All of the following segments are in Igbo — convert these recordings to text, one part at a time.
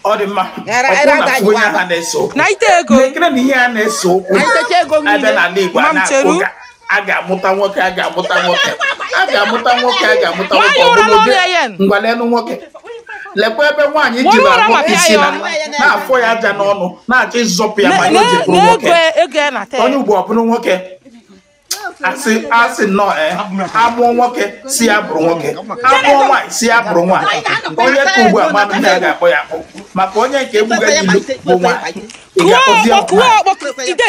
Odima. Aga muta nwoke ngwalenu nwoke lekwa ebe nwaanyị ji na isi na afọ ya aja n'ọnụ na-achọ ịzọpụ ya ma ya ji bụrụ nwoke onye ugbo ọ bụrụ nwoke asị nọ amụọ nwoke si ya bụrụ nwoke amụọ nwaanyị si ya bụrụ nwaanyị onye ka ugbu a mmadụ ya ga-akpọ ya akpọ maka onye nke egbuga ilu bụ nwaanyị ị ga-akpọzi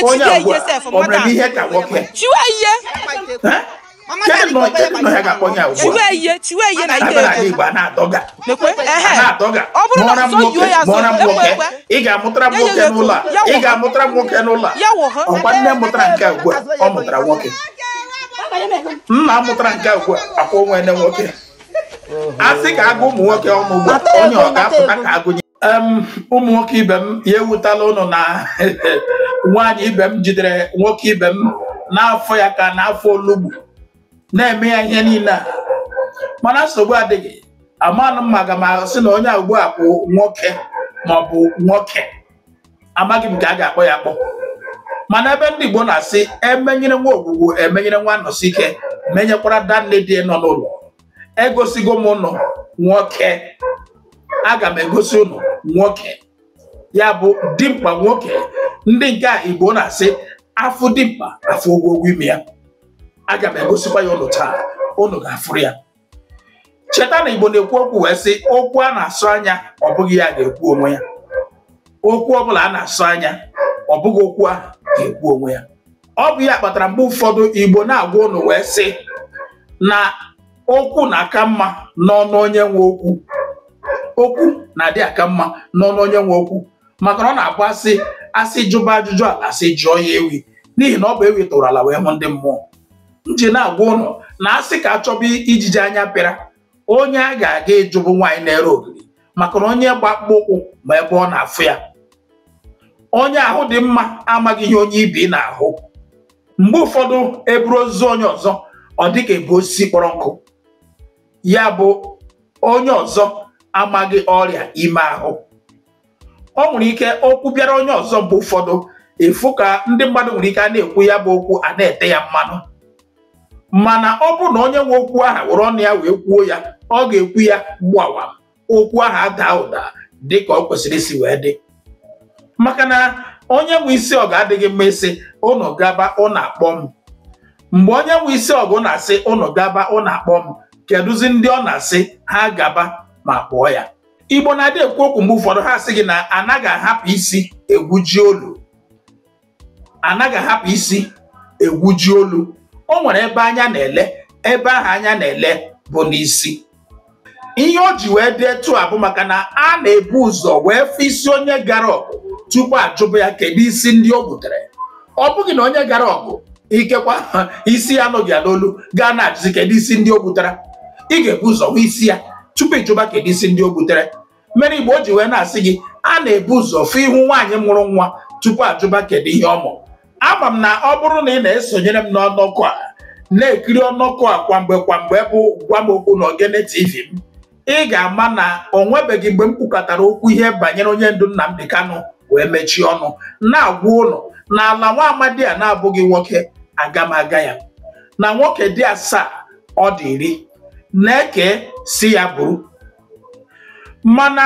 onye agwa ọ mere ihe ka nwoke ị ga-amụtara nwoke n'ụlọ ị ga-amụtara nwoke n'ụlọ ọkwa nne mụtara nke ugbu a ọ mụtara nwoke nna mụtara nke ugbu a akwa onwe ne nwoke a sị ka agụ ụmụ nwoke ọnụ ugbu a onye ọ ga-apụta ka agụnye ụmụ nwoke ibe m ya ewutala ụnụ na nwaanyị ibe m jidere nwoke ibe m n'afọ ya ka n'afọ olugbu na-eme ya ihe niile a mana nsogbu adịghị amanụ m maga ma sị na onye ugbu a bụ nwoke ma ọ bụ nwoke amaghị m ka a ga-akpọ ya akpọ mana ebe ndị Igbo na-asị emenyere nwa ogbugbu emenyere nwa nọsi ike menyekwara danne dị nọ n'ụlọ egosigo m ụnụ nwoke aga m egosi ụnụ nwoke ya bụ dimkpa nwoke ndị nke a Igbo na-asị afụ dimkpa afụ ogwogwo ime ya aga m egosikwa ya ụnụ taa ụnụ ga-afụrụ ya cheta na Igbo na-ekwu okwu wee sị okwu a na-asụ anya ọ bụghị ya ga-ekwu onwe ya okwu ọbụla a na-asụ anya ọ bụghị okwu a ga-ekwu onwe ya ọ bụ ya kpatara mgbe ụfọdụ Igbo na-agwa ụnụ wee sị na okwu na-aka mma n'ọnụ onye nwe okwu okwu na-adị aka mma n'ọnụ onye nwe okwu maka na ọ na-abụ asị jụba ajụjụ ala asị jụọ ya ewi n'ihi na ọ bụ ewi tụrụ ala wee hụ ndị mmụọ nji na-agwa ụnụ na asị ka achọba ijiji anya pịara onye a ga-aga ịjụbụ nwaanyị na-ere ogiri maka na onye gba akpụkpụ ma ebe ọ na-afụ ya onye ahụ dị mma amaghị ihe onye ibi na-ahụ mgbe ụfọdụ eburu ozu onye ọzọ ọ dịka ebu osisi kpọrọ nkụ ya bụ onye ọzọ amaghị ọrịa ime ahụ o nwere ike okwu bịara onye ọzọ mgbe ụfọdụ efu ka ndị mmadụ nwere ike a na-ekwu ya bụ okwu a na-ete ya mmanụ mana ọ bụ na onye nwe okwu aha were ọnụ ya wee kwuo ya ọ ga-ekwu ya gbawa okwu aha ada ụda dị ka ọ kwesịrị isi wee dị maka na onye nwe isi ọgụ adịghị mma isi ụnụ gaba ụnụ akpọ m mgbe onye nwe isi ọgụ na-asị ụnụ gaba ụnụ akpọ m kedụzi ndị ọ na-asị ha gaba ma kpọọ ya Igbo na-adị ekwu okwu mgbe ụfọdụ ha sị gị na anaghị ahapụ isi egwuji olu anaghị ahapụ isi egwuji olu o nwere ebe anya na-ele ebe ahụ anya na-ele bụ n'isi ihe o ji wee dị etu a bụ maka na a na-ebu ụzọ wee fụ isi onye gara ọgụ tupu ajụba ya kedu isi ndị o butere ọ bụghị na onye gara ọgụ ikekwa isi ya anọghị ya n'olu gaa na-ajụzi kedu isi ndị o butere ị ga-ebu ụzọ hụ isi ya tupu ịjụba kedu isi ndị o butere mere Igbo o ji wee na-asị gị a na-ebu ụzọ fụ ihu nwaanyị mụrụ nwa tupu ajụba kedu ihe ọ mụrụ ama m na ọ bụrụ na ị na-esonyere m n'ọnọkọ a na-ekiri ọnọkọ a kwamgbe bụ gwa m okwu na Ogene TV m ị ga-ama na o nwebeghị mgbe m kwukọtara okwu ihe banyere onye ndu Nnamdi Kanu wee mechie ọnụ na-agwa ụnụ na ala nwa amadi a na-abụghị nwoke aga m aga ya na nwoke dị 7 ọ dị 10 na-eke si ya bụrụ mana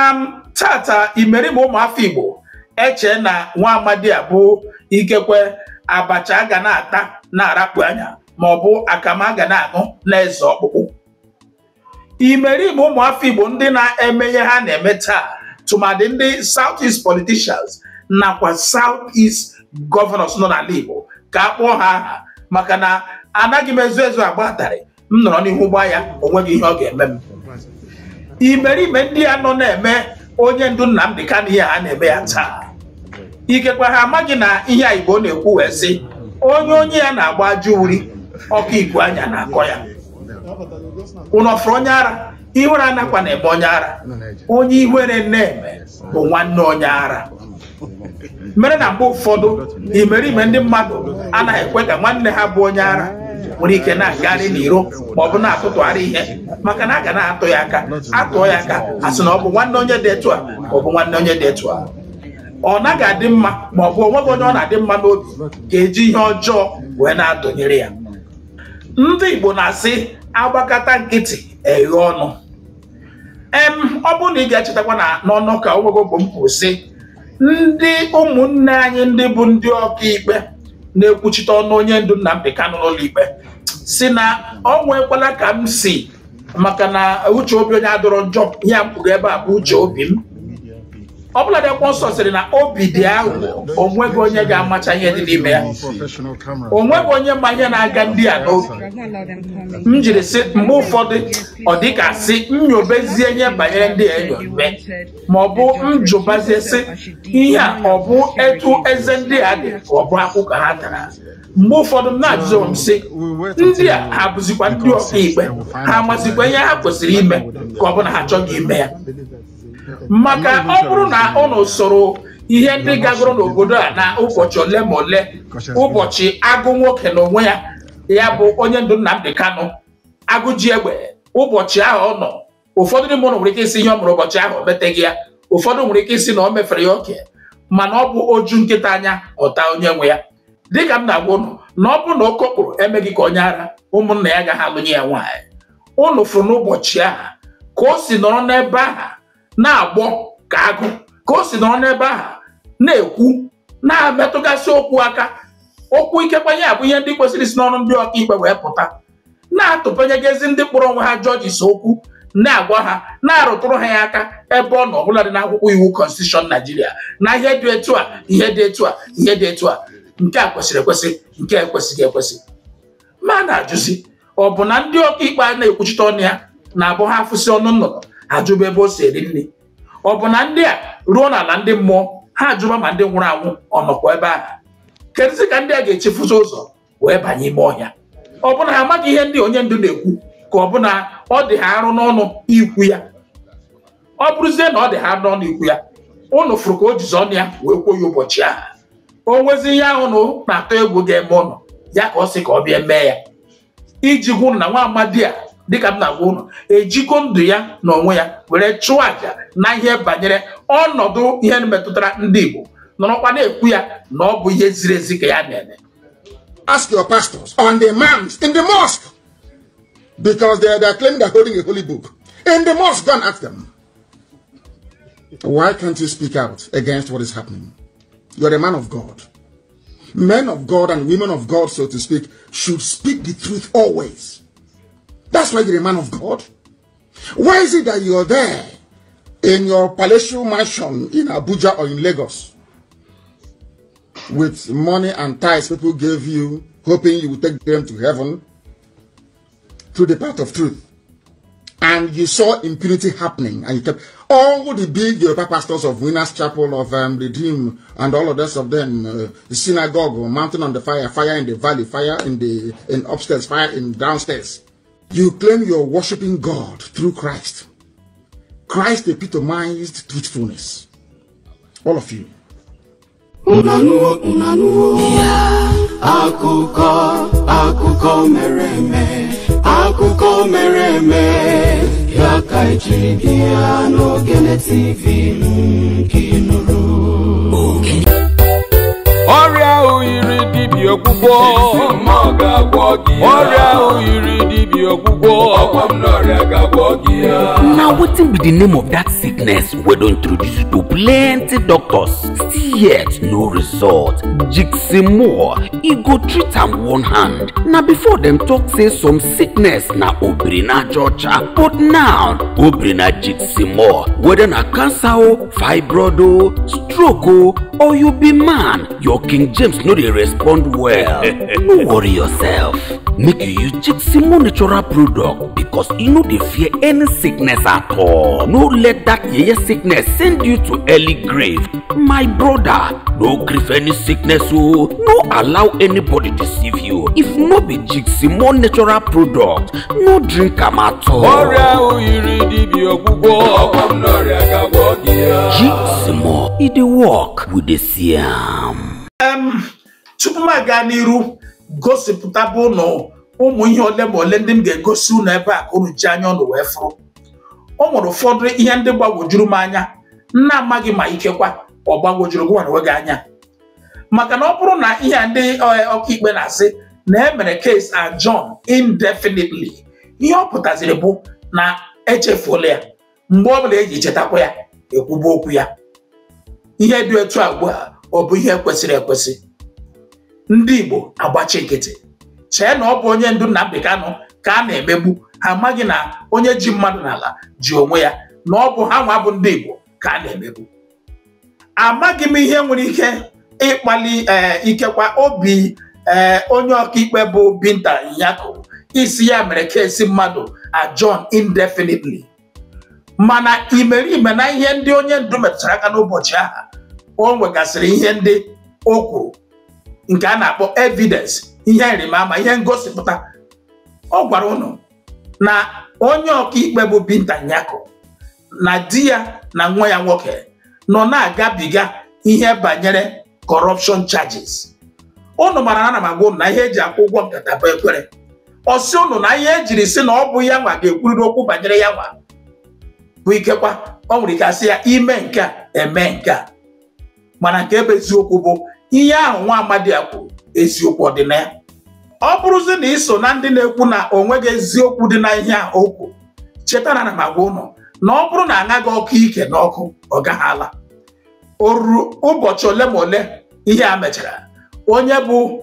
tata imerime ụmụafọ Igbo eche na nwa amadi a bụ ikekwe abacha aga na-ata na-arapụ anya ma ọ bụ akama aga na-aṅụ na-eze ọkpụkpụ imerime ụmụafọ Igbo ndị na-eme ihe ha na-eme taa tụmadị ndị South East politicians nakwa South East governors nọ n'ala Igbo ka a kpọọ ha aha maka na anaghị m ezu agbatarị m nọrọ n'ihu gba ya onweghị ihe ọ ga-eme m imerime ndị a nọ na-eme onye ndu Nnamdi Kanu ihe ha na-eme ya taa ikekwa ha amaghị na ihe a Igbo na-ekwu wee sị onye ya na-agba ajọ uri ọkụ igwe anya na-akọ ya ụnụ ọfụrụ onye ara iwere anakwa na-eme onye ara onye iwere na-eme bụ nwanne onye ara mere na mgbe ụfọdụ imerime ndị mmadụ anaghị ekwe ka nwanne ha bụ onye ara nwere ike na-agarị n'iro ma ọ bụ na-atụtụgharị ihe maka na a ga na-atụ ya aka atụọ ya aka asị na ọ bụ nwanne onye dị etu a ka ọ bụ nwanne onye dị etu a. Ọ naghị adị mma ma ọ bụ onweghị onye ọ na-adị mma n'obi ga-eji ihe ọjọọ wee na-adụnyere ya. Ndị Igbo na-asị agbakata nkịtị eghe ọnụ. Ọ bụrụ na ị ga-echetakwa na n'ọnụ ka onwego bụ m kwuru sị ndị ụmụnne anyị ndị bụ ndị ọkaikpe na-ekwuchite ọnụ onye ndu Nnamdi Kanu n'ụlọ ikpe si na ọ nwekwala ka m si maka na uche obi onye adọrọ njọ ya mkpụrụ ebe a bụ uche obi m. Ọ bụla dị akwụkwọ nsọ sịrị na obi dị ahụ onweghị onye ga-amacha ihe dị n'ime ya, onweghị onye ma ihe na-aga ndị a n'obi. M jiri sị mgbe ụfọdụ ọ dị ka sị nyobezie ihe banyere ndị enyobe ma ọ bụ njụbazie sị ihe a ọ bụ etu eze ndị a dị ka ọ bụ akwụ ka ha tara. Mgbe ụfọdụ m na-ajụzi m sị ndị a ha bụzikwa ndị ọkaikpe, ha amazikwa ihe ha kwesịrị ime ka ọ bụ na ha achọghị ime ya. Maka ọ bụrụ na ụnụ soro ihe ndị gagoro n'obodo a na ụbọchị ole ma ole, ụbọchị agụ nwoke na onwe ya ya bụ onye ndu Nnamdi Kanu agụ ji egbe, ụbọchị ahụ ọ nọ, ụfọdụ n'ime ụnụ nwere ike isi ihe ọ mụrụ ụbọchị ahụ o meteghị ya, ụfọdụ nwere ike isi na o mefere ya oke, mana ọ bụ oju nkịta anya ọta onye nwe ya. Dịka m na-agwa ụnụ na ọ bụ na okokporo emeghị ka onye ara, ụmụnna ya agaghị alụnye ya nwaanyị. Ụnụ fụrụ n'ụbọchị ahụ ka o si nọrọ n'ebe ahụ na-agbọ ka agụ, ka o si nọrọ n'ebe ahụ na-ekwu na-emetụgasị okwu aka, okwu ikekwanye abụ ihe ndị kwesịrị isi n'ọnụ ndị ọkaikpe wee pụta, na-atụpanyegezi ndị kpọrọ onwe ha jọjis okwu, na-agwa ha, na-arụtụrụ ha ya aka ebe ọ nọ ọbụla dị n'akwụkwọ iwu Constitution Nigeria na ihe dị etu a, ihe dị etu a, ihe dị etu a, nke a kwesịrị ekwesị, nke ekwesịghị ekwesị. Ma na-ajụzi ọ bụ na ndị ọkaikpe a na-ekwuchite ọnụ ya na-abụ ha afụsị ọnụ nnụnụ ajụba ebe o si eri nri? Ọ bụ na ndị a ruo n'ala ndị mmụọ ha ajụba ma ndị nwụrụ anwụ ọ nọkwa ebe ahụ? Kedụzi ka ndị a ga-echefuzi ụzọ wee banye ime ọhịa? Ọ bụ na ha amaghị ihe ndị onye ndu na-ekwu ka ọ bụ na ọ dị ha arụ n'ọnụ ikwu ya? Ọ bụrụzie na ọ dị ha arụ n'ọnụ ikwu ya, ụnụ fụrụ ka o jizi ọnụ ya wee kwuo ya ụbọchị ahụ. O nwezi ihe ahụ nụ na-atọ egwu ga-eme ụnụ ya ka ọ sị ka ọ bịa mee ya, iji hụ na nwa amadi a dịka m na-agwa ụnụ ejikọ ndụ ya na onwe ya were chụọ aja na ihe banyere ọnọdụ ihe metụtara ndị Igbo, nọrọkwa na-ekwu ya na ọ bụ ihe ziri ezi ka ya na-eme. Ask your pastors on the imams in the mosque, because they are claiming they're holding a holy book in the mosque. Go and ask them, why can't you speak out against what is happening? You're a man of God. Men of God and women of God, so to speak, should speak the truth always. That's why you're a man of God. Why is it that you're there in your palatial mansion in Abuja or in Lagos with money and tithes people gave you, hoping you will take them to heaven through the path of truth, and you saw impunity happening, and you kept all the big Yoruba pastors of Winners Chapel, of Redeem, and all of the rest of them, the synagogue, mountain on the fire, fire in the valley, fire in upstairs, fire in downstairs. You claim you're worshiping God through Christ. Christ epitomized truthfulness. All of you. Akụkọ mere eme ya ka ejiri bịa n'Ogene TV nke nụrụ. Ọrịa oyiri dibịa ọgwụgwọ, ọrịa oyiri dibịa ọgwụgwọ. Now wetin be the name of that sickness we don introduce to plenty doctors, still yet no result? Jiximore, e go treat am one hand. Na before them talk say some sickness na obrina jocha, but now obrina Jiximore, whether na cancer o, fibroid o, stroke o, or you be man, your King James no dey respond well. No worry yourself, make you use Jiximore natural product because e no dey fear any sickness at all. No let that sickness send you to early grave. My brother, no grief any sickness, oh. No allow anybody deceive you. If no be Jixi more natural product, no drink am at all. Jixi more, it dey work with the siam. Tupu m aga n'iru gosipụta bụ no ụmụ ihe ole ma ole ndị m ga-egosi unu ebe a ka unu ji anya ọnụ wee fụrụ. O nwere ụfọdụ ihe ndị gbagwojuru m anya nna amaghị ma ikekwa ọ gbagwojuru gị nwa gị anya, maka na ọ bụrụ na ihe ndị ọkaikpe na-asị na emere case adjourn indefinitely, ihe ọ pụtaziri bụ na echefuola ya, mgbe ọ bụla eji chetakwa ya ekwuba okwu ya. Ihe dị etu a ugbu a ọ bụ ihe kwesịrị ekwesị. Ndị Igbo agbachi nkịtị chee na ọ bụ onye ndu Nnamdi Kanu ka a na-emegbu, ha amaghị na onye ji mmadụ n'ala ji onwe ya, na ọ bụ ha nwa bụ ndị Igbo ka a na-emegbu. Amaghị m ihe nwere ike ịkpali ikekwa obi onye ọkaikpe bụ Binta Nyako isi ya mere kesi mmadụ adjourn indefinitely, mana imerime na ihe ndị onye ndu metụtara aka n'ụbọchị aha o nwegasịrị ihe ndị o kwuru nke a na-akpọ evidence, ihe nrimama, ihe ngosipụta. Ọ gwara ụnụ na onye ọkaikpe bụ Binta Nyako na di ya na nwa ya nwoke nọ na-agabiga ihe banyere corruption charges. Ụnụ mara na ana m agwa ụnụ na ihe eji akwụ ụgwọ nkata bụ ekwere. Ọ sị ụnụ na ihe ejiri sị na ọ bụ ya nwa ga-ekwuriri okwu banyere ya nwa bụ ikekwa ọ nwere ike asị ya ime nke a eme nke a, mana nke ebe eziokwu bụ ihe ahụ nwa amadi a kwuru eziokwu dị na ya. Ọ bụrụzi na iso na ndị na-ekwu na onweghị eziokwu dị na ihe a okwu, cheta na ana m agwa ụnụ na ọ bụrụ na anaghị ọkụ ike n'ọkụ ọ gaghị ala. O ruru ụbọchị ole ma ole ihe a mechara, onye bụ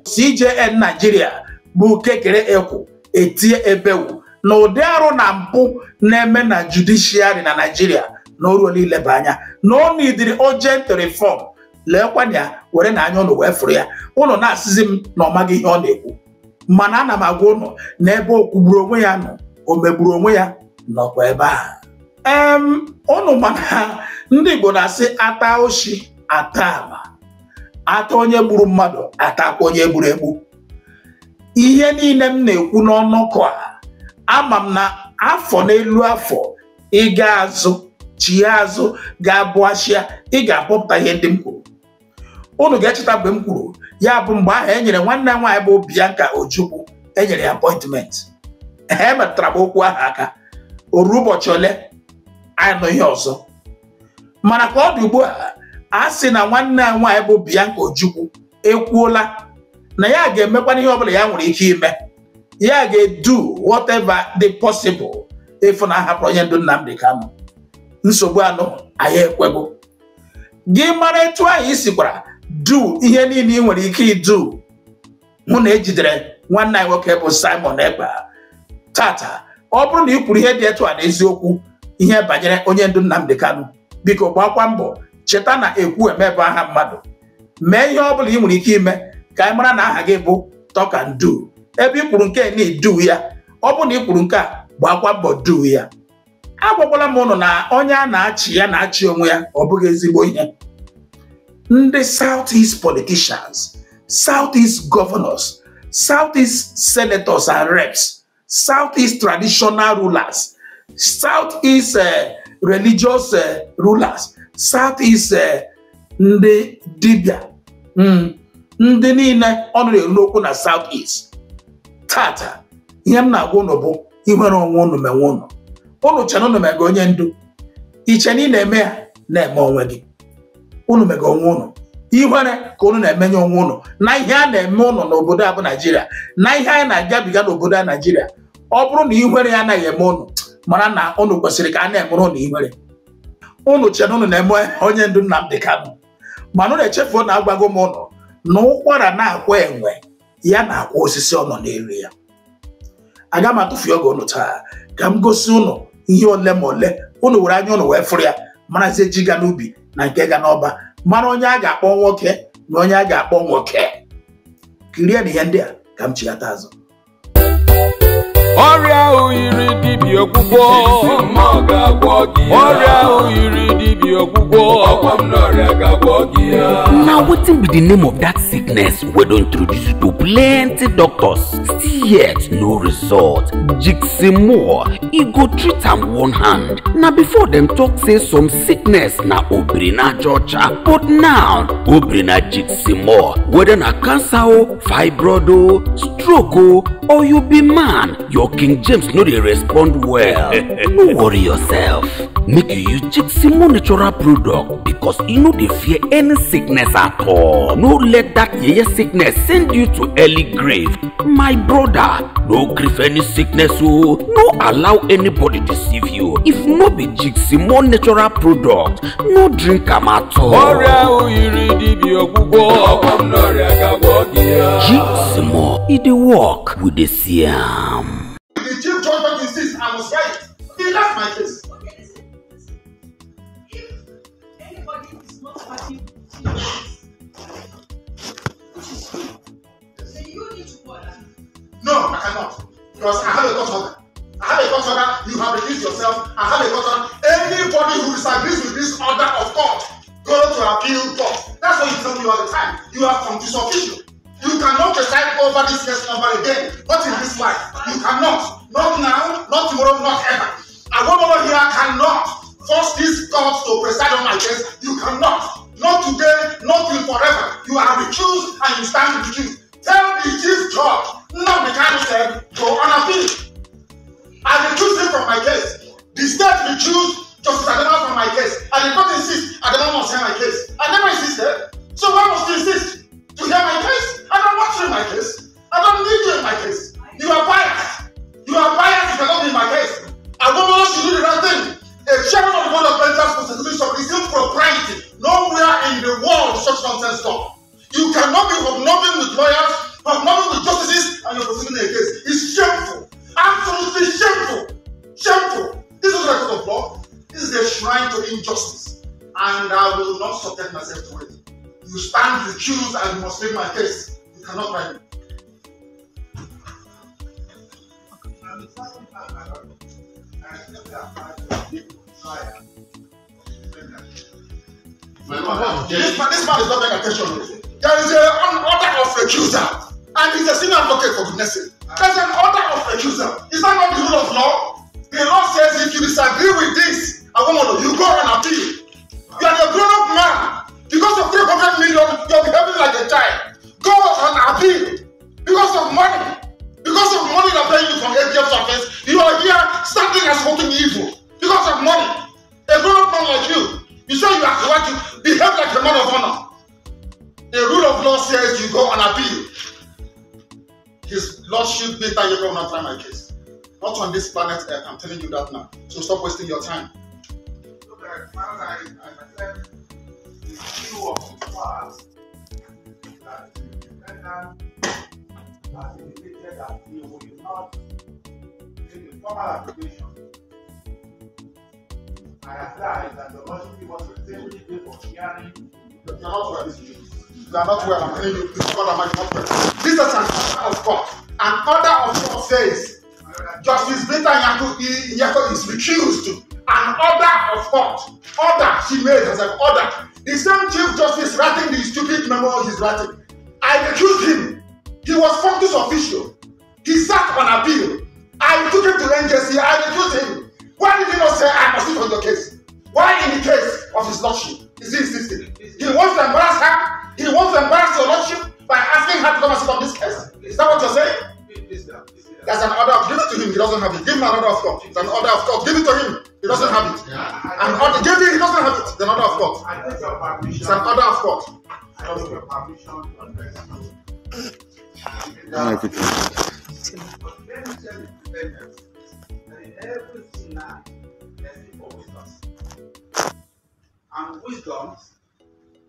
CJN Nigeria bụ Kekere Ekwu etie ebewu na ụdị arụ na mpụ na-eme na judiciary na Nigeria na oru ileba anya na ọ nidiri urgent reform. Leekwana ya were na anya ụnụ wee fụrụ ya. Ụnụ na-asịzi m na ọ maghị ihe ọ na-ekwu, mana ana m agwa ụnụ na ebe o kwugburu onwe ya nọ, o megburu onwe ya nọkwa ebe a. Ụnụ mana ndị Igbo na-asị ata oshi ata ama, ata onye gburu mmadụ atakwa onye gburu egbu. Ihe niile m na-ekwu n'ọnọkọ a, ama m na afọ n'elu afọ ị ga-azụ chi azụ ga-abụ ashịa, ị ga-akpọpụta ihe ndị m kwuru. Unu ga-echeta mgbe m kwuru ya bụ mgbe ahụ e nyere nwanne nwaanyị bụ Bianca Ojukwu enyere ya appointment. Metụtara m okwu ahụ aka, o ruo ụbọchị ole anyị nọ ihe ọzọ. Mana ka ọ dị ugbu a sị na nwanne nwaanyị bụ Bianca Ojukwu ekwuola na ya ga-emekwana ihe ọbụla ya nwere ike ime, ya ga-do whatever the possible ịfụ na ahapụrụ onye ndu Nnamdi Kanu. Nsogbu anụ anyị ekwego. Gị mara etu anyị sikwara do ihe niile ị nwere ike idu hụ na ejidere nwanne anyị nwoke bụ Simon Ekpa. Tata ọ bụrụ na ị kwuru ihe dị etu a n'eziokwu ihe banyere onye ndu Nnamdi Kanu, biko gbakwa mbọ cheta na ekwu emebe aha mmadụ. Mee ihe ọ bụla ị nwere ike ime ka anyị mara na aha gị bụ talk and do. Ebe ị kwuru nke na idu ya, ọ bụ na ị kwuru nke a gbakwa mbọ do ya. Agwakwala m ụnụ na onye a na-achị ya na-achị onwe ya ọ bụghị ezigbo ihe. Ndị Southeast politicians, Southeast governors, Southeast senators and reps, Southeast traditional rulers, Southeast religious rulers, Southeast ndị dibia, ndị niile ọnụ na-eru n'okwu na Southeast. Tata ihe m na-agwa ụnụ bụ inwere onwe ụnụ menwe ụnụ. Ụnụ chena ụnụ mega onye ndu, iche na ị na-eme ya na-eme onwe gị. Ụnụ mega onwe ụnụ, ihere ka ụnụ na-emenye onwe ụnụ na ihe a na-eme ụnụ n'obodo a bụ Nigeria, na ihe anyị na-agabiga n'obodo a Nigeria. Ọ bụrụ na ihere ya anaghị eme ụnụ, mara na ụnụ kwesịrị ka a na-emere ụnụ ihere. Ụnụ chena ụnụ na-eme onye ndu Nnamdi Kanu, mana ụnụ echefuo na agwago m ụnụ na ụkwara na-akwa enwe ya na-akwa osisi ọ nọ n'elu ya. Aga m atụfu oge ụnụ taa ka m gosi ụnụ ihe ole ma ole ụnụ were anya ụnụ wee fụrụ ya, marazie ji ga n'ubi na nke ga n'ọba, mara onye a ga-akpọ nwoke na onye a ga-akpọ nwoke. Kirie na ihe ndị a ka m chighata azụ. Ọrịa oyiri dibịa ọgwụgwọ. Ọrịa oyiri dibịa ọgwụgwọ. Now wetin be the name of that sickness we don introduce you to plenty doctors, still yet no result. Jiximore, e go treat am one hand. Na before them talk say some sickness na obrina georgia, but now obrina Jiximore, whether na cancer o, fibroid o, stroke o, or you be man, your King James no dey respond well. No worry yourself. Make you use Jiximore natural product because e no dey fear any sickness at all. No let that yeye sickness send you to early grave. My brother, no grief any sickness o. No allow anybody deceive you. If no be Jiximore natural product, no drink am at all. Ọrịa oyiri dibịa ọgwụgwọ. Jiximore, e dey work, we dey see am. The chief judge insists I was right. He left my case. If anybody is not happy with then you need to bother. No, I cannot. Because I have a court order. I have a court order. You have released yourself. I have a court order. Anybody who disagrees with this order of court, go to appeal court. That's what you tell me all the time. You are from this official. You cannot preside over this case number again. Not in this life. You cannot. Not now, not tomorrow, not ever. A woman here cannot force this court to preside on my case. You cannot. Not today, not till forever. You are recused and you stand recused. Tell the chief judge, not the kind of said, go on appeal. I recused him from my case. The state recused Justice Adema from my case. And the court insists Adema must hear my case. I never insisted. So why must you insist? To hear my case? I don't want you in my case. I don't need you in my case. You are biased. You are biased. You cannot be in my case. A woman should do the right thing. A chairman of the board of renters constitution is in propriety. Nowhere in the world such nonsense stop. You cannot be hobnobbing with lawyers, hobnobbing with justices, and you're proceeding a case. It's shameful. Absolutely shameful. Shameful. This is a court of law. This is a shrine to injustice. And I will not subject myself to it. You stand recused and you must make my case. You cannot write me. This man is not paying attention. There is an order of recusal, and he's a senior advocate for goodness sake. There's an order of recusal. Is that not the rule of law? The law says if you disagree with this, you go and appeal. You are a grown-up man. Because of 300 million, you're behaving like a child. Go and appeal. Because of money. Because of money they're paying you from ATM surface, you are here standing and smoking evil. Because of money. A grown-up man like you say you are going to behave like a man of honor. The rule of law says you go and appeal. His lordship Peter, you go and try my case. Not on this planet Earth, I'm telling you that now. So stop wasting your time. Look at I said, the issue of class that the defendant has indicated that he will not take the formal application. I apply that the lordship was relatively good for hearing. You are not well. You are not well. I'm telling you, this God am I not well. This is an order of court. An order of court says Justice Beta Nyako is recused. An order of court. Order she made as an order. The same Chief Justice writing the stupid memo he's writing. I recused him. He was focus official. He sat on appeal. I took him to NJC. I recused him. Why did he not say I must sit on your case? Why in the case of his lordship is he insisting? He wants to embarrass her. He wants to embarrass your lordship by asking her to come and sit on this case. Is that what you're saying? There's an order of give it to him. He doesn't have it. Give him an order of court. It's an order of court. Give it to him. He doesn't have it. An order. Give it. He doesn't have it. It's an order of court. It's an order of court. I take your permission to address you. Let me tell the defendants that in every sinner, let's look for wisdom. And wisdom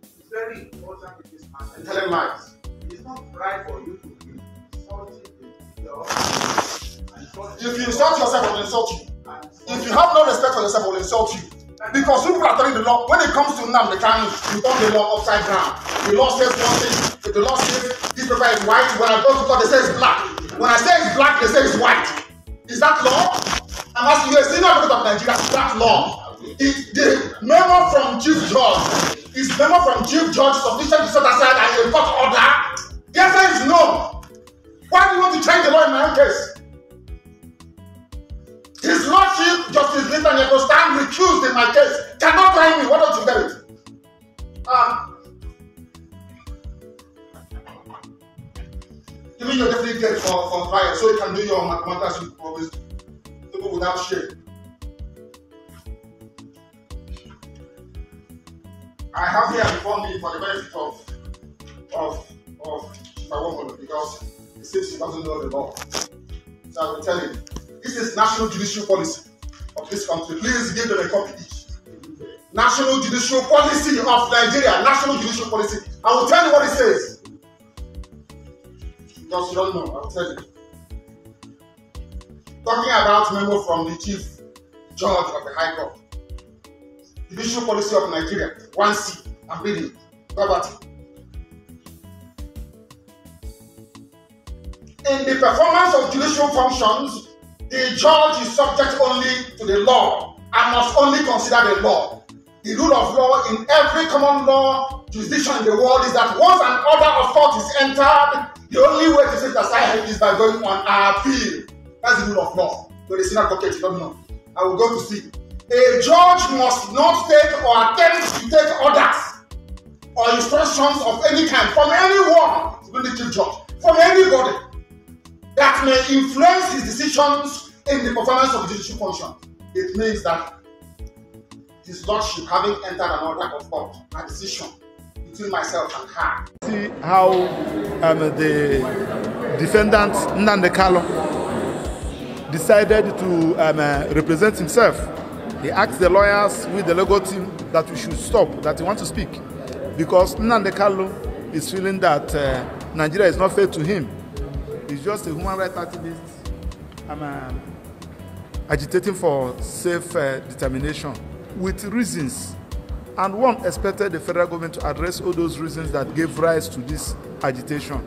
is very important in this matter. Tell him lies. It is not right for you to be insulting the law. If you insult yourself, I will insult you. If you have no respect for yourself, I will insult you. Because people are telling the law, when it comes to Nnamdi Kanu, you turn the law upside down. The law says one thing. If the law says this paper is white, when I go to court, they say it's black. When I say it's black, they say it's white. Is that law? I'm asking you, a senior advocate of Nigeria, is that law? Is the memo from Chief Judge, is memo from Chief Judge sufficient to set aside a court order? The answer is no. Why do you want to change the law in my own case? His Lordship, Justice Netanyahu, stand recused in my case. Cannot try me. Why don't you get it? You mean you're definitely dead for trial, so you can do your mathematics with always people without shame. I have here before me for the benefit of Chief, because it seems he doesn't know the law. So I will tell him. This is national judicial policy of this country. Please give them a copy each. National judicial policy of Nigeria. National judicial policy. I will tell you what it says. Because you don't know, I will tell you. Talking about memo from the Chief Judge of the High Court. Judicial policy of Nigeria. 1C. I'm reading. Poverty. In the performance of judicial functions, the judge is subject only to the law and must only consider the law. The rule of law in every common law jurisdiction in the world is that once an order of court is entered, the only way to set aside is by going on appeal. That's the rule of law. But the senior advocate, you don't know. I will go to see. A judge must not take or attempt to take orders or instructions of any kind from anyone, even the chief judge, from anybody, that may influence his decisions in the performance of judicial function. It means that his lordship, having entered an order of court, a decision between myself and her. See how the defendant Nnamdi Kanu decided to represent himself. He asked the lawyers with the legal team that we should stop, that he wants to speak, because Nnamdi Kanu is feeling that Nigeria is not fair to him. He's just a human rights activist agitating for self-determination with reasons. And one expected the federal government to address all those reasons that gave rise to this agitation.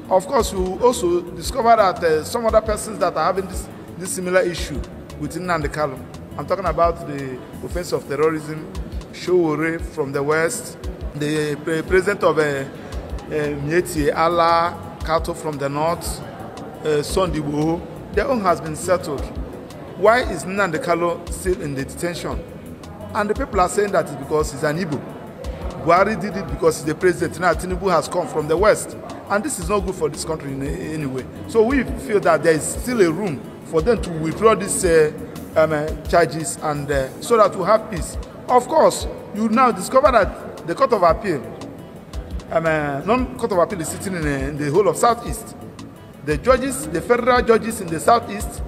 Of course, we also discover that some other persons that are having this similar issue within Nnamdi Kanu. I'm talking about the offense of terrorism, Showore from the West, the president of Mieti Allah, Kato from the north, Sondibo, their own has been settled. Why is Nnamdi Kanu still in the detention? And the people are saying that it's because he's an Igbo. Buhari did it because he's the president. Now Tinubu has come from the west. And this is not good for this country in any way. So we feel that there is still a room for them to withdraw these charges and so that we have peace. Of course, you now discover that the Court of Appeal, non-Court of Appeal is sitting in the whole of Southeast. The judges, the federal judges in the Southeast,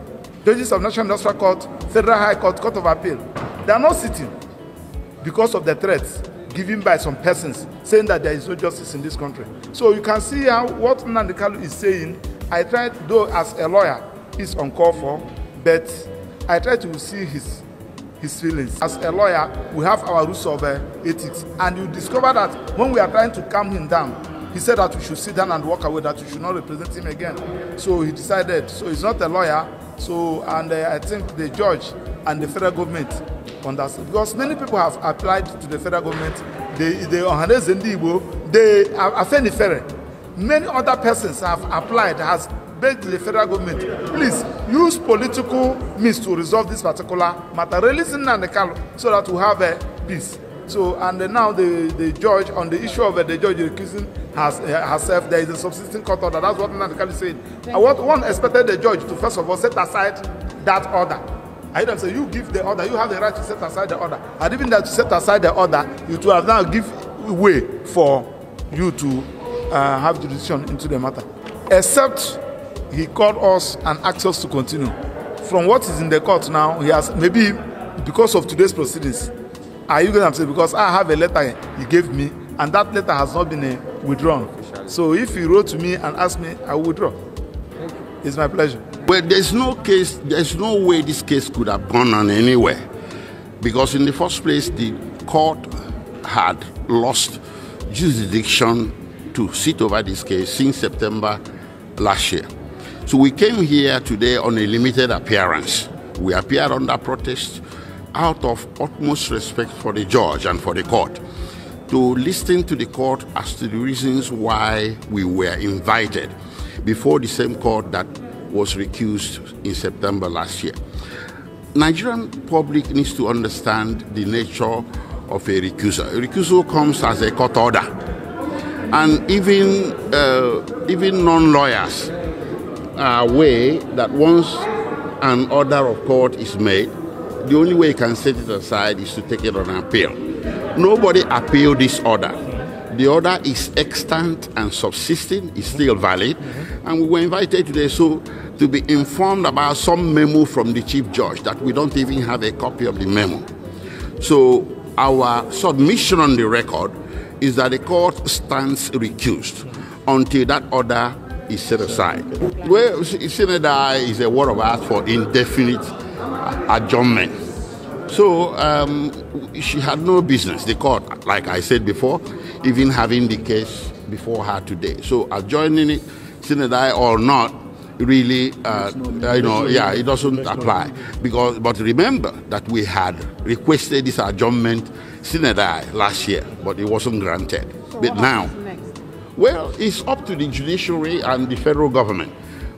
judges of National Industrial Court, Federal High Court, Court of Appeal, they are not sitting because of the threats given by some persons saying that there is no justice in this country. So you can see how what Nnamdi Kanu is saying. I tried, though as a lawyer, is uncalled for, but I try to see his feelings. As a lawyer, we have our rules of ethics, and you discover that when we are trying to calm him down, he said that we should sit down and walk away, that we should not represent him again. So he decided. So he's not a lawyer. So, and I think the judge and the federal government understand, because many people have applied to the federal government. They are many other persons have applied, has begged the federal government, please use political means to resolve this particular matter, releasing Nnamdi Kanu so that we have a peace. So, and now the judge, on the issue of the judge recusing herself, there is a subsisting court order. That's what Nnamdi Kanu is saying. One expected the judge to first of all set aside that order. I don't say you give the order, you have the right to set aside the order. And even that to set aside the order, you to have now give way for you to have jurisdiction into the matter. Except he called us and asked us to continue. From what is in the court now, he has, maybe because of today's proceedings, are you going to say, because I have a letter he gave me, and that letter has not been withdrawn. So if he wrote to me and asked me, I will withdraw. It's my pleasure. Well, there's no way this case could have gone on anywhere. Because in the first place, the court had lost jurisdiction to sit over this case since September last year. So we came here today on a limited appearance. We appeared under protest out of utmost respect for the judge and for the court, to listen to the court as to the reasons why we were invited before the same court that was recused in September last year. Nigerian public needs to understand the nature of a recusal. A recusal comes as a court order, and even non-lawyers are aware that once an order of court is made, the only way you can set it aside is to take it on appeal. Nobody appealed this order. The order is extant and subsisting, is still valid, and we were invited today to be informed about some memo from the Chief Judge that we don't even have a copy of the memo. So our submission on the record is that the court stands recused until that order is set aside. Well, Senator is a word of art for indefinite adjournment. So she had no business, the court, like I said before, even having the case before her today. So adjourning it, Senator or not, really, it doesn't apply. But remember that we had requested this adjournment Senator last year, but it wasn't granted. So but now, well, it's up to the judiciary and the federal government.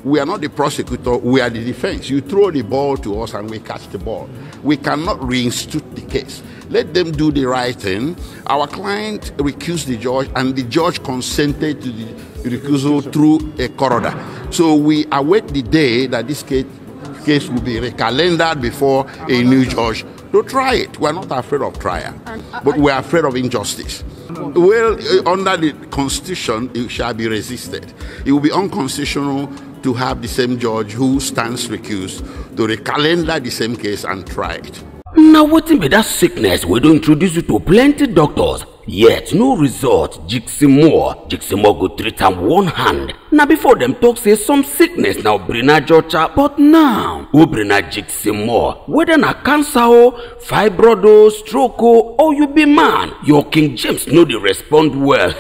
We are not the prosecutor, we are the defense. You throw the ball to us and we catch the ball. We cannot reinstitute the case. Let them do the right thing. Our client recused the judge, and the judge consented to the recusal through a court order. So we await the day that this case will be recalendared before a new judge to try it. We are not afraid of trial, but we are afraid of injustice. Well, under the Constitution, it shall be resisted. It will be unconstitutional to have the same judge who stands recused to recalendar the same case and try it. Now wetin be that sickness we don introduce you to plenty doctors, yet no result. Jiximo go treat am one hand. Now before them talk say some sickness now brina jocha, but now who brina Jiximo? Whether na cancer o, fibroid o, stroke o, or you be man, your King James no dey respond well.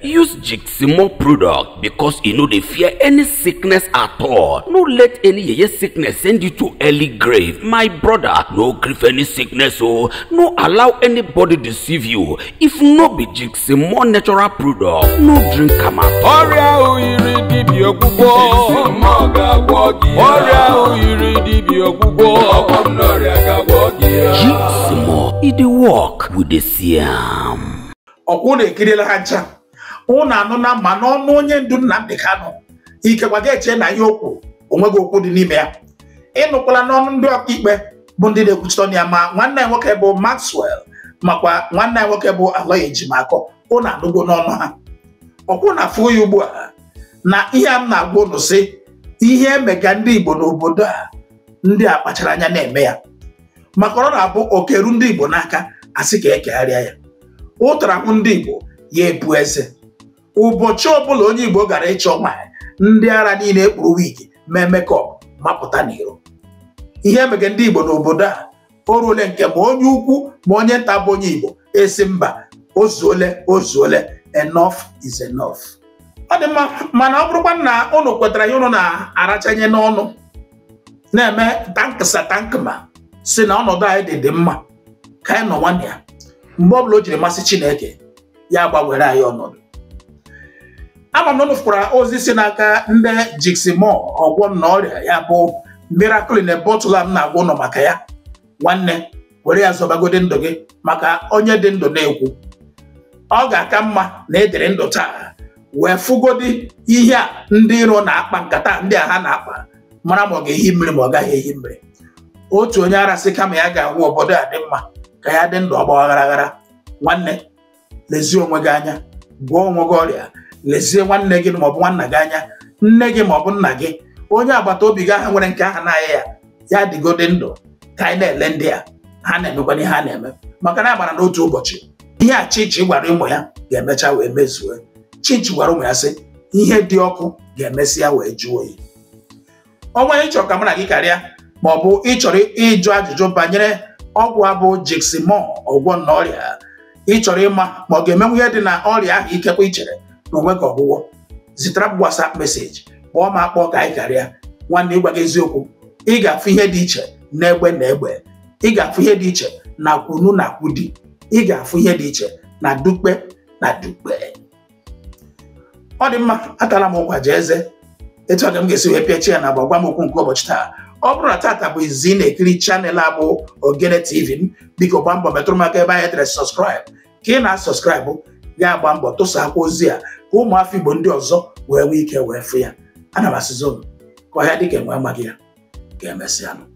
Use Jiximo product because you no dey fear any sickness at all. No let any yeye sickness send you to early grave, my brother. No grief any sickness o. No allow anybody deceive you. If no be Jiximo natural product, no drink am at all. Jiximo, it dey work with the siam. Okwu ekirila hacha. Una anụ na ma n'ọnụ onye ndu Nnamdi Kanu. Ikekwa ga-eche na ihe okwu onwego okwu dị n'ime ya. Ịnụkwala n'ọnụ ndị ọkaikpe bụ ndị na-ekwuchite ya, ma nwanne nwoke bụ Maxwell makwa nwanne nwoke bụ Aloy Ejimakor. Una anụgo n'ọnụ ha. Okwu na afụ ya ugbu a na ihe a m na-agwa unu sị ihe emega ndị Igbo n'obodo a ndị a kpachara anya na-eme ya, maka ọ na-abụ okeru ndị Igbo n'aka asị ka ekegharịa ya. Ụtara hụ ndị Igbo ya ebu eze. Ụbọchị ọbụla onye Igbo gara ịchọ nwaanyị, ndị ara niile ekpuru wigi mee mekọp mapụta n'iro. Ihe emega ndị Igbo n'obodo a o ruole nke ma onye ukwu ma onye nta bụ onye Igbo esi mba ozuole, enough is enough. Ọ dị mma, mana ọ bụrụkwa na unu kwetara ihe unu na-arachanye n'ọnụ na-eme tankma si na ọnọdụ anyị dị mma ka anyị nọ nwanne ya, mgbe ọbụla o jiri masị Chineke ya gbanwere anyị ọnọdụ. Ama m na unu fụkwara ozi si n'aka ndị Jiximo ọgwọ na ọrịa ya bụ miracle in a bottle m na-agwa ụnọ maka ya. Nwanne were ya zọbagode ndụ gị, maka onye dị ndụ na-ekwu ọ ga-aka mma na edere ndụ taa wee fụgodi ihe a ndị iro na-akpa nkata ndị a ha na-akpa, mara ma ọ ga-ehi mmiri ma ọ gaghị ehi mmiri. Otu onye ara sị kama ya ga-ahụ obodo a dị mma ka ya dị ndụ ọgba aghara. Nwanne, lezie onwe gị anya, gwọọ onwe gị ọrịa, lezie nwanne gị ma ọ bụ nwanna gị anya, nne gị ma ọ bụ nna gị, onye agbata obi gị aha nwere nke aha na-aya ya dịgode ndụ ka anyị na-ele ndị a ha na-emekwa ihe ha na-eme, maka na agbara n'otu ụbọchị ihe a Chichi gwara ụmụ ya ga-emecha wee mezue. Chichi gwara ụmụ ya sị ihe dị ọkụ ga-emesịa wee jụọ oyi. Ọnwa ịchọrọ ka mụ na gị karịa, ma ọ bụ ịchọrọ ịjụ ajụjụ banyere ọgwụ abụ Jiximo ọgwọ na ọrịa, ịchọrọ ịma ma ọ ga-emenwu ihe dị na ọrịa ahụ ikekwe ichere na onwe gị ọgwụgwọ, zitere m WhatsApp message kpọọ m akpọ ka anyị karịa nwanne ịgwa gị eziokwu ị ga-afụ ihe dị iche na egbe na egbe ị ga-afụ ihe dị iche na kwunu na kwudi ị ga-afụ ihe dị iche na dukpe na dukpe. Ọ dị mma, atala m ụkwa jee eze etu a ga m ga-esi wee pịachie na agba gwa m okwu nke ụbọchị taa. Ọ bụrụ na tata bụ izi na-ekiri chanel abụ Ogene TV m, biko gba mbọ metụrụ m aka ebe anyị tere sọskraịb ka ị na-asọskraịbụ ga-agba mbọ tụsakwa ozi a ka ụmụafọ Igbo ndị ọzọ wee nwee ike wee fụ ya. Ana m asịzi unu ka ọhịa dịka enwe amaghị ya ga-emesịanụ.